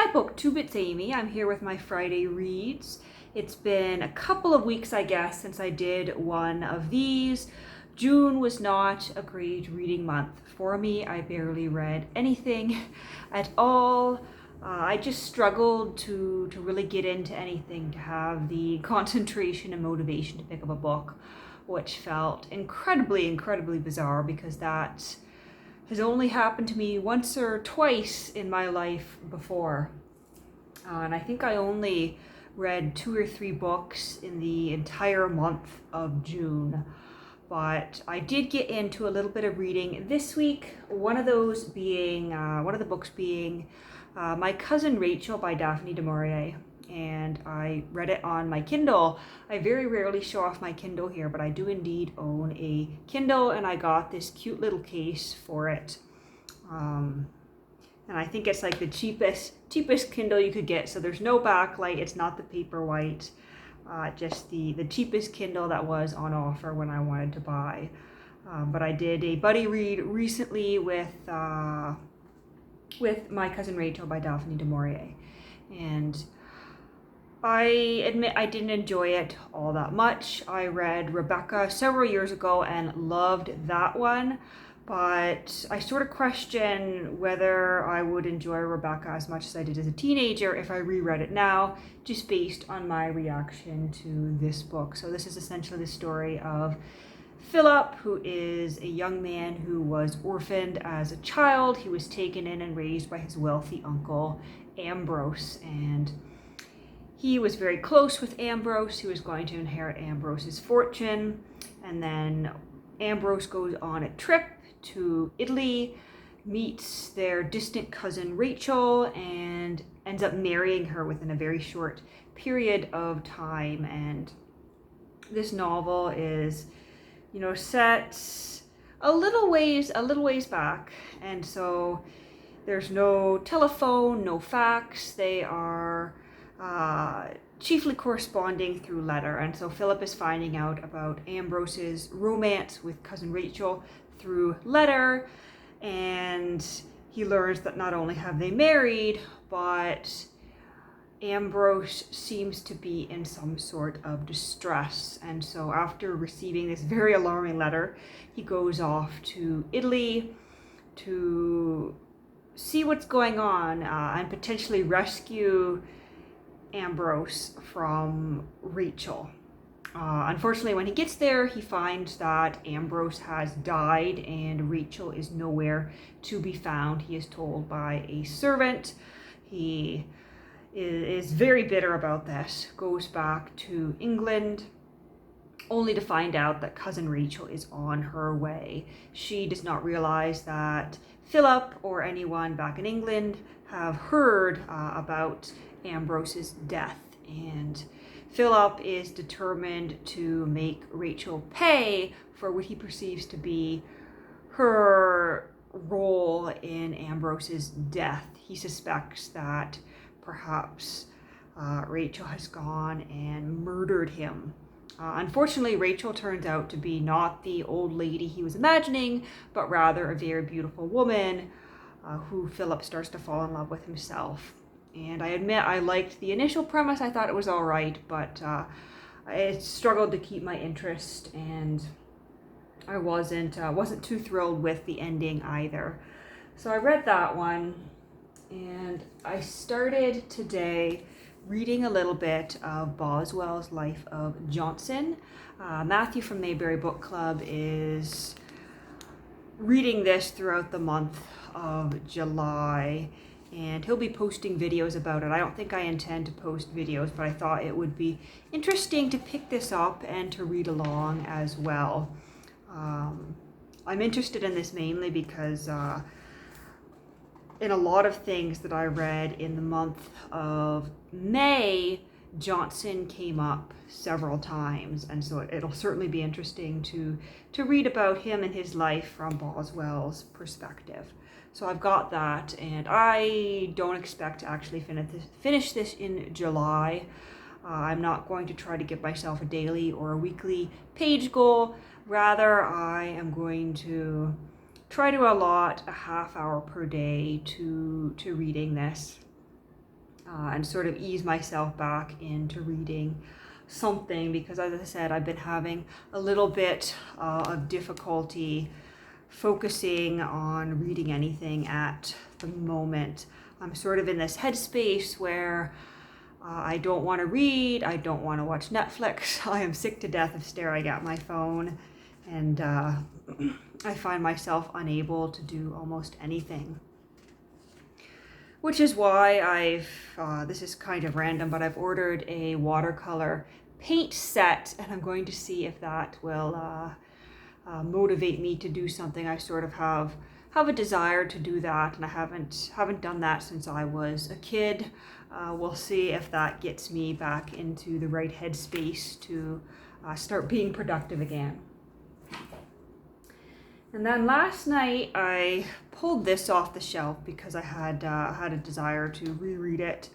Hi Booktube, it's Amy. I'm here with my Friday reads. It's been a couple of weeks, I guess, since I did one of these. June was not a great reading month for me. I barely read anything at all. I just struggled to really get into anything, to have the concentration and motivation to pick up a book, which felt incredibly bizarre because that has only happened to me once or twice in my life before. And I think I only read 2 or 3 books in the entire month of June. But I did get into a little bit of reading this week. One of the books being My Cousin Rachel by Daphne du Maurier. And I read it on my Kindle. I very rarely show off my Kindle here, but I do indeed own a Kindle, and I got this cute little case for it. And I think it's like the cheapest Kindle you could get. So there's no backlight. It's not the Paperwhite. Just the cheapest Kindle that was on offer when I wanted to buy. But I did a buddy read recently with My Cousin Rachel by Daphne du Maurier, and I admit I didn't enjoy it all that much. I read Rebecca several years ago and loved that one, but I sort of question whether I would enjoy Rebecca as much as I did as a teenager if I reread it now, just based on my reaction to this book. So this is essentially the story of Philip, who is a young man who was orphaned as a child. He was taken in and raised by his wealthy uncle, Ambrose, and he was very close with Ambrose. He was going to inherit Ambrose's fortune. And then Ambrose goes on a trip to Italy, meets their distant cousin Rachel, and ends up marrying her within a very short period of time. And this novel is, set a little ways back. And so there's no telephone, no fax. They are chiefly corresponding through letter. And so Philip is finding out about Ambrose's romance with cousin Rachel through letter, and he learns that not only have they married, but Ambrose seems to be in some sort of distress. And so after receiving this very alarming letter, he goes off to Italy to see what's going on and potentially rescue Ambrose from Rachel. Unfortunately, when he gets there, he finds that Ambrose has died and Rachel is nowhere to be found. He is told by a servant. He is very bitter about this, goes back to England, only to find out that cousin Rachel is on her way. She does not realize that Philip or anyone back in England have heard about Ambrose's death, and Philip is determined to make Rachel pay for what he perceives to be her role in Ambrose's death. He suspects that perhaps Rachel has gone and murdered him. Unfortunately, Rachel turns out to be not the old lady he was imagining, but rather a very beautiful woman who Philip starts to fall in love with himself. And I admit I liked the initial premise. I thought it was all right, but I struggled to keep my interest, and I wasn't too thrilled with the ending either. So I read that one, and I started today reading a little bit of Boswells Life of Johnson. Matthew from Mayberry Book Club is reading this throughout the month of July, and he'll be posting videos about it. I don't think I intend to post videos, but I thought it would be interesting to pick this up and to read along as well. I'm interested in this mainly because in a lot of things that I read in the month of May, Johnson came up several times, and so it'll certainly be interesting to read about him and his life from Boswell's perspective. So I've got that, and I don't expect to actually finish this in July. I'm not going to try to give myself a daily or a weekly page goal. Rather, I am going to try to allot a half hour per day to reading this. and sort of ease myself back into reading something, because as I said, I've been having a little bit of difficulty focusing on reading anything at the moment. I'm sort of in this headspace where I don't want to read, I don't want to watch Netflix. I am sick to death of staring at my phone, and I find myself unable to do almost anything. Which is why this is kind of random, but I've ordered a watercolor paint set, and I'm going to see if that will motivate me to do something. I sort of have a desire to do that, and I haven't done that since I was a kid. We'll see if that gets me back into the right headspace to start being productive again. And then last night I pulled this off the shelf because I had a desire to reread it.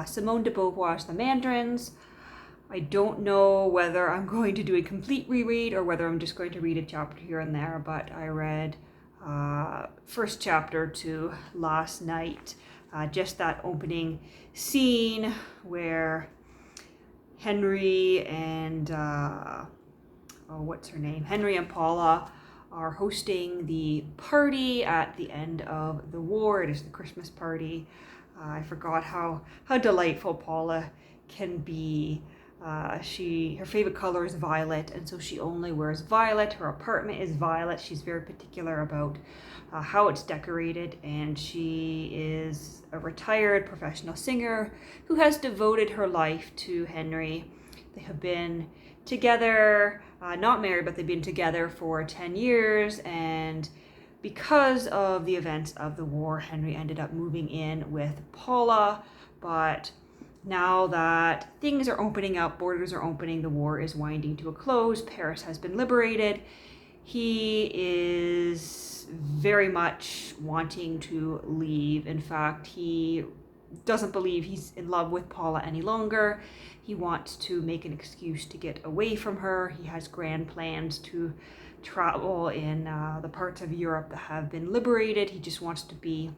Simone de Beauvoir's The Mandarins. I don't know whether I'm going to do a complete reread or whether I'm just going to read a chapter here and there, but I read first chapter to last night. Just that opening scene where Henry and Henry and Paula are hosting the party at the end of the war. It is the Christmas party. I forgot how delightful Paula can be. Her favorite color is violet, and so she only wears violet. Her apartment is violet. She's very particular about how it's decorated, and she is a retired professional singer who has devoted her life to Henry. They have been together, not married, but they've been together for 10 years, and because of the events of the war, Henry ended up moving in with Paula, but now that things are opening up, borders are opening, the war is winding to a close, Paris has been liberated, he is very much wanting to leave. In fact, he doesn't believe he's in love with Paula any longer. He wants to make an excuse to get away from her. He has grand plans to travel in the parts of Europe that have been liberated. He just wants to be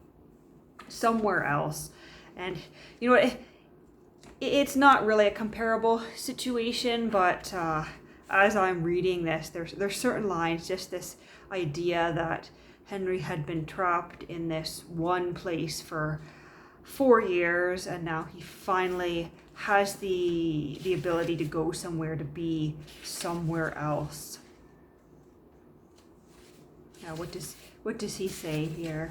somewhere else. And you know, it's not really a comparable situation, but as I'm reading this, there's certain lines, just this idea that Henry had been trapped in this one place for 4 years, and now he finally has the ability to go somewhere, to be somewhere else. Now, what does he say here?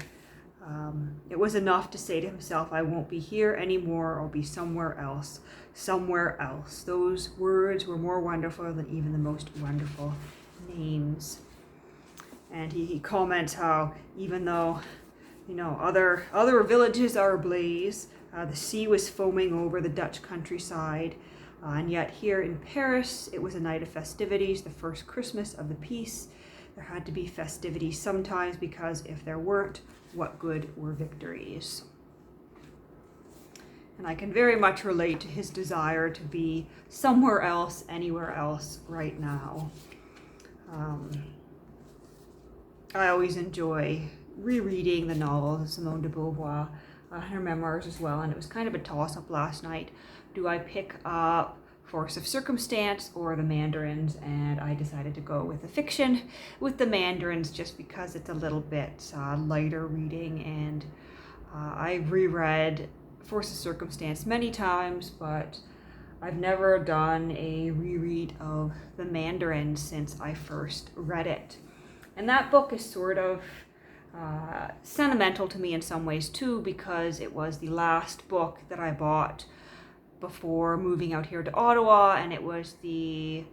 It was enough to say to himself, I won't be here anymore, I'll be somewhere else, somewhere else. Those words were more wonderful than even the most wonderful names. And he comments how even though, you know, other villages are ablaze, the sea was foaming over the Dutch countryside, and yet here in Paris, it was a night of festivities, the first Christmas of the peace. There had to be festivities sometimes, because if there weren't, what good were victories? And I can very much relate to his desire to be somewhere else, anywhere else right now. I always enjoy rereading the novels of Simone de Beauvoir, her memoirs as well, and it was kind of a toss-up last night. Do I pick up Force of Circumstance or The Mandarins? And I decided to go with the fiction, with The Mandarins, just because it's a little bit lighter reading, and I've reread Force of Circumstance many times, but I've never done a reread of The Mandarins since I first read it. And that book is sort of sentimental to me in some ways too, because it was the last book that I bought before moving out here to Ottawa, and it was the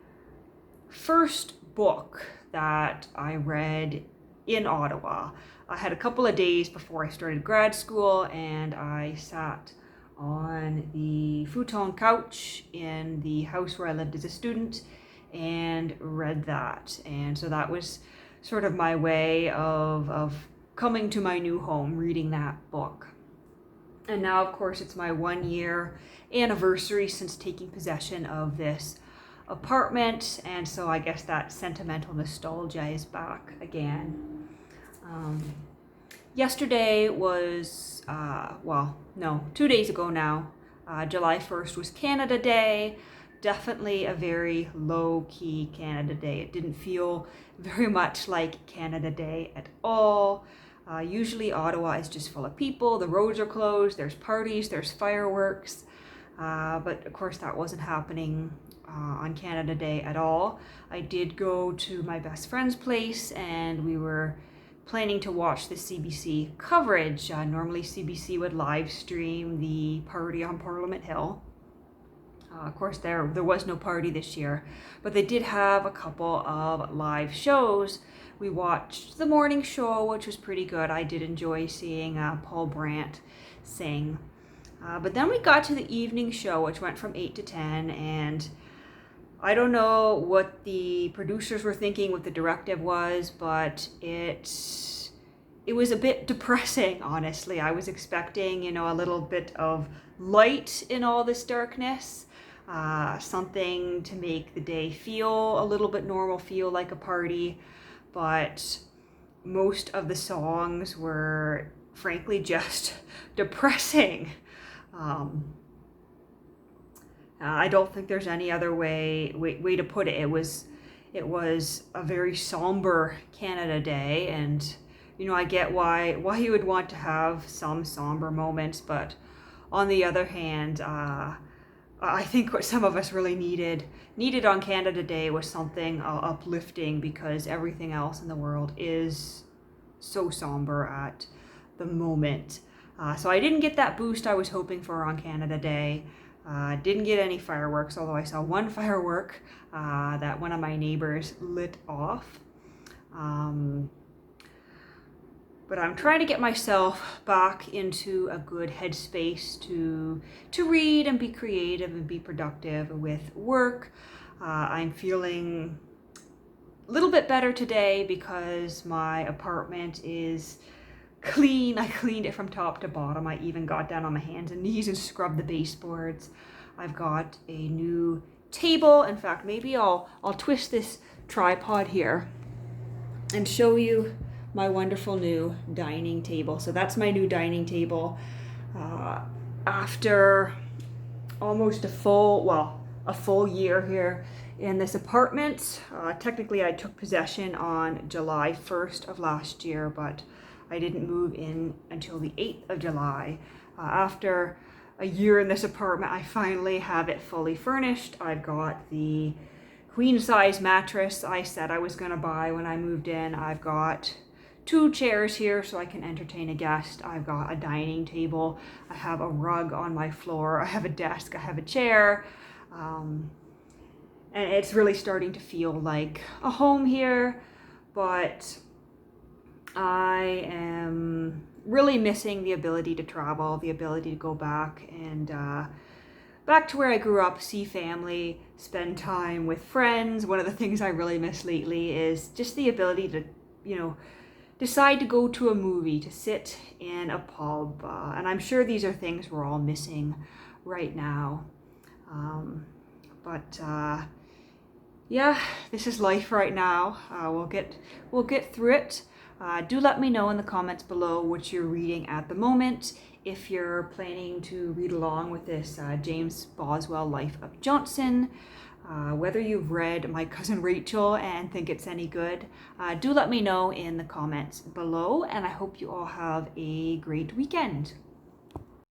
first book that I read in Ottawa. I had a couple of days before I started grad school, and I sat on the futon couch in the house where I lived as a student and read that. And so that was sort of my way of coming to my new home, reading that book. And now, of course, it's my 1 year anniversary since taking possession of this apartment, and so I guess that sentimental nostalgia is back again. Yesterday was, 2 days ago now. July 1st was Canada Day. Definitely a very low-key Canada Day. It didn't feel very much like Canada Day at all. Usually Ottawa is just full of people. The roads are closed. There's parties. There's fireworks. But of course that wasn't happening on Canada Day at all. I did go to my best friend's place and we were planning to watch the CBC coverage. Normally CBC would live stream the party on Parliament Hill. Of course there was no party this year, but they did have a couple of live shows. We watched the morning show, which was pretty good. I did enjoy seeing Paul Brandt sing. But then we got to the evening show, which went from 8 to 10, and I don't know what the producers were thinking, what the directive was, but it was a bit depressing, honestly. I was expecting, a little bit of light in all this darkness, something to make the day feel a little bit normal, feel like a party, but most of the songs were frankly just depressing. I don't think there's any other way to put it. It was a very somber Canada Day, and I get why you would want to have some somber moments, but on the other hand, I think what some of us really needed on Canada Day was something uplifting, because everything else in the world is so somber at the moment. So I didn't get that boost I was hoping for on Canada Day. Didn't get any fireworks, although I saw one firework that one of my neighbors lit off. But I'm trying to get myself back into a good headspace to read and be creative and be productive with work. I'm feeling a little bit better today because my apartment is clean. I cleaned it from top to bottom. I even got down on my hands and knees and scrubbed the baseboards. I've got a new table. In fact, maybe I'll twist this tripod here and show you my wonderful new dining table. So that's my new dining table. After almost a full year here in this apartment. Technically I took possession on July 1st of last year, but I didn't move in until the 8th of July. After a year in this apartment, I finally have it fully furnished. I've got the queen size mattress I said I was gonna buy when I moved in. I've got 2 chairs here so I can entertain a guest. I've got a dining table. I have a rug on my floor. I have a desk. I have a chair. And it's really starting to feel like a home here, but I am really missing the ability to travel, the ability to go back and back to where I grew up, see family, spend time with friends. One of the things I really miss lately is just the ability to, decide to go to a movie, to sit in a pub. And I'm sure these are things we're all missing right now. Yeah, this is life right now. We'll get through it. Do let me know in the comments below what you're reading at the moment. If you're planning to read along with this James Boswells Life of Johnson, whether you've read My Cousin Rachel and think it's any good, do let me know in the comments below, and I hope you all have a great weekend.